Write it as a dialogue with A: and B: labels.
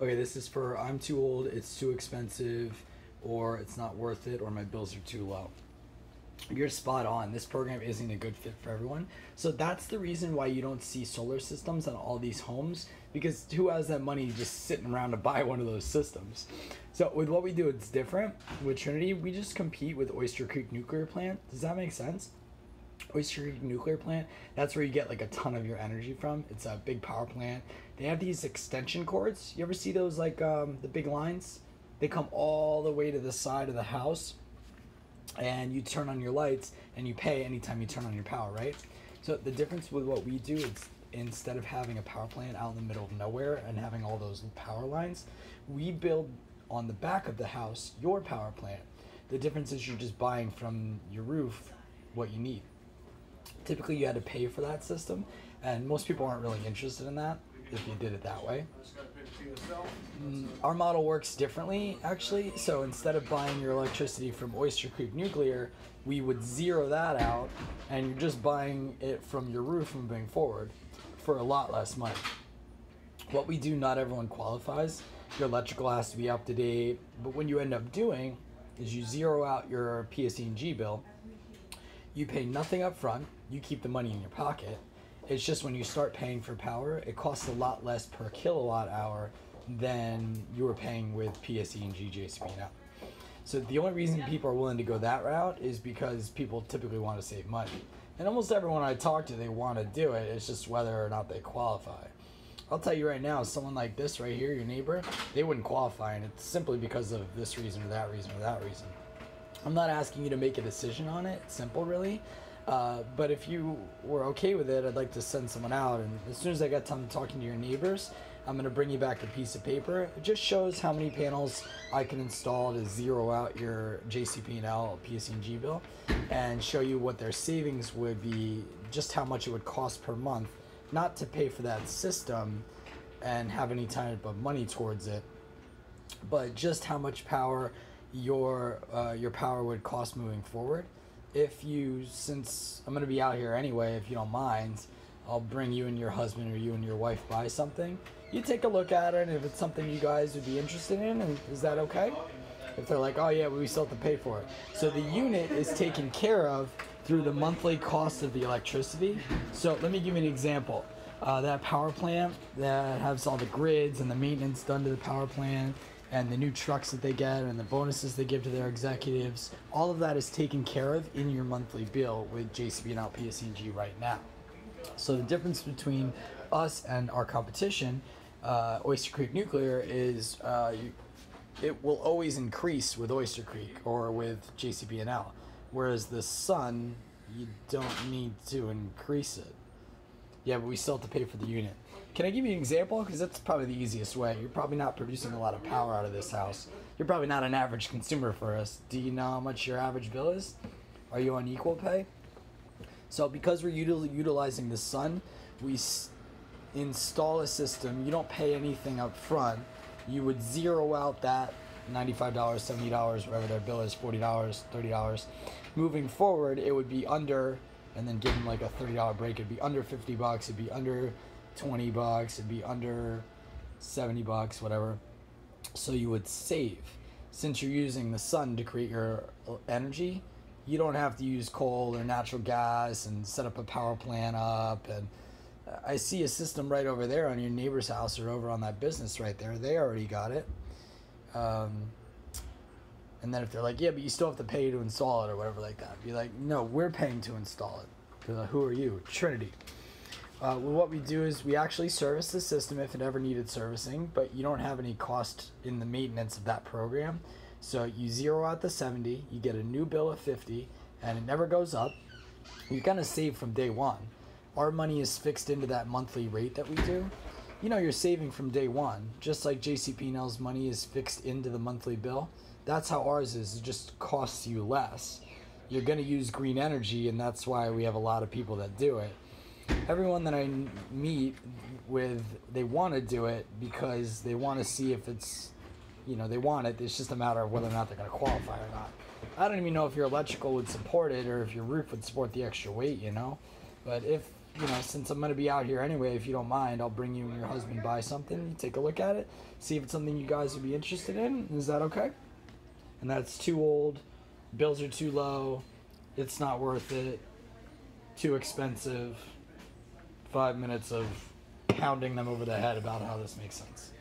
A: Okay, this is for I'm too old, it's too expensive, or it's not worth it, or my bills are too low. You're spot on. This program isn't a good fit for everyone. So that's the reason why you don't see solar systems on all these homes, because who has that money just sitting around to buy one of those systems? So with what we do, it's different. With Trinity, we just compete with Oyster Creek Nuclear Plant. Does that make sense? Oyster Creek Nuclear Plant, that's where you get like a ton of your energy from. It's a big power plant. They have these extension cords. You ever see those, like the big lines? They come all the way to the side of the house, and you turn on your lights and you pay anytime you turn on your power, right? So the difference with what we do is, instead of having a power plant out in the middle of nowhere and having all those power lines, we build on the back of the house your power plant. The difference is you're just buying from your roof what you need. Typically you had to pay for that system, and most people aren't really interested in that if you did it that way. Our model works differently, actually. So instead of buying your electricity from Oyster Creek Nuclear, we would zero that out, and you're just buying it from your roof moving forward for a lot less money. What we do, not everyone qualifies. Your electrical has to be up to date, but what you end up doing is you zero out your PSE&G bill. You pay nothing up front, you keep the money in your pocket. It's just when you start paying for power, it costs a lot less per kilowatt hour than you were paying with PSE&G, JCP&L. So the only reason people are willing to go that route is because people typically want to save money. And almost everyone I talk to, they want to do it. It's just whether or not they qualify. I'll tell you right now, someone like this right here, your neighbor, they wouldn't qualify, and it's simply because of this reason or that reason or that reason. I'm not asking you to make a decision on it. It's simple, really. But if you were okay with it, I'd like to send someone out. And as soon as I got time talking to your neighbors, I'm going to bring you back a piece of paper. It just shows how many panels I can install to zero out your JCP&L PSE&G bill, and show you what their savings would be, just how much it would cost per month, not to pay for that system and have any type of money towards it, but just how much power your power would cost moving forward. If you, since I'm going to be out here anyway, if you don't mind, I'll bring you and your husband or you and your wife by something. You take a look at it, and if it's something you guys would be interested in, and is that okay? If they're like, oh yeah, we still have to pay for it. So the unit is taken care of through the monthly cost of the electricity. So let me give you an example. That power plant that has all the grids and the maintenance done to the power plant, and the new trucks that they get and the bonuses they give to their executives, all of that is taken care of in your monthly bill with JCP&L PSE&G right now. So the difference between us and our competition, Oyster Creek Nuclear, is it will always increase with Oyster Creek or with JCP&L, whereas the sun, you don't need to increase it. Yeah, but we still have to pay for the unit. Can I give you an example? Because that's probably the easiest way. You're probably not producing a lot of power out of this house. You're probably not an average consumer for us. Do you know how much your average bill is? Are you on equal pay? So because we're utilizing the sun, we install a system. You don't pay anything up front. You would zero out that $95, $70, whatever their bill is, $40, $30. Moving forward, it would be under, and then give them like a $30 break. It'd be under $50. It'd be under $20. It'd be under $70, whatever. So you would save. Since you're using the sun to create your energy, you don't have to use coal or natural gas and set up a power plant up. And I see a system right over there on your neighbor's house, or over on that business right there. They already got it. And then if they're like, yeah, but you still have to pay to install it or whatever like that, be like, no, we're paying to install it. They're like, who are you? Trinity. Well, what we do is we actually service the system if it ever needed servicing, but you don't have any cost in the maintenance of that program. So you zero out the 70, you get a new bill of 50, and it never goes up. You're going to save from day one. Our money is fixed into that monthly rate that we do. You know, you're saving from day one, just like JCP&L's money is fixed into the monthly bill. That's how ours is. It just costs you less. You're going to use green energy, and that's why we have a lot of people that do it. Everyone that I meet with, they want to do it because they want to see if it's, you know, they want it. It's just a matter of whether or not they're going to qualify or not. I don't even know if your electrical would support it or if your roof would support the extra weight, you know. But if since I'm going to be out here anyway, if you don't mind, I'll bring you and your husband by something. You take a look at it, see if it's something you guys would be interested in. Is that okay? And that's too old, bills are too low, it's not worth it, too expensive, 5 minutes of pounding them over the head about how this makes sense.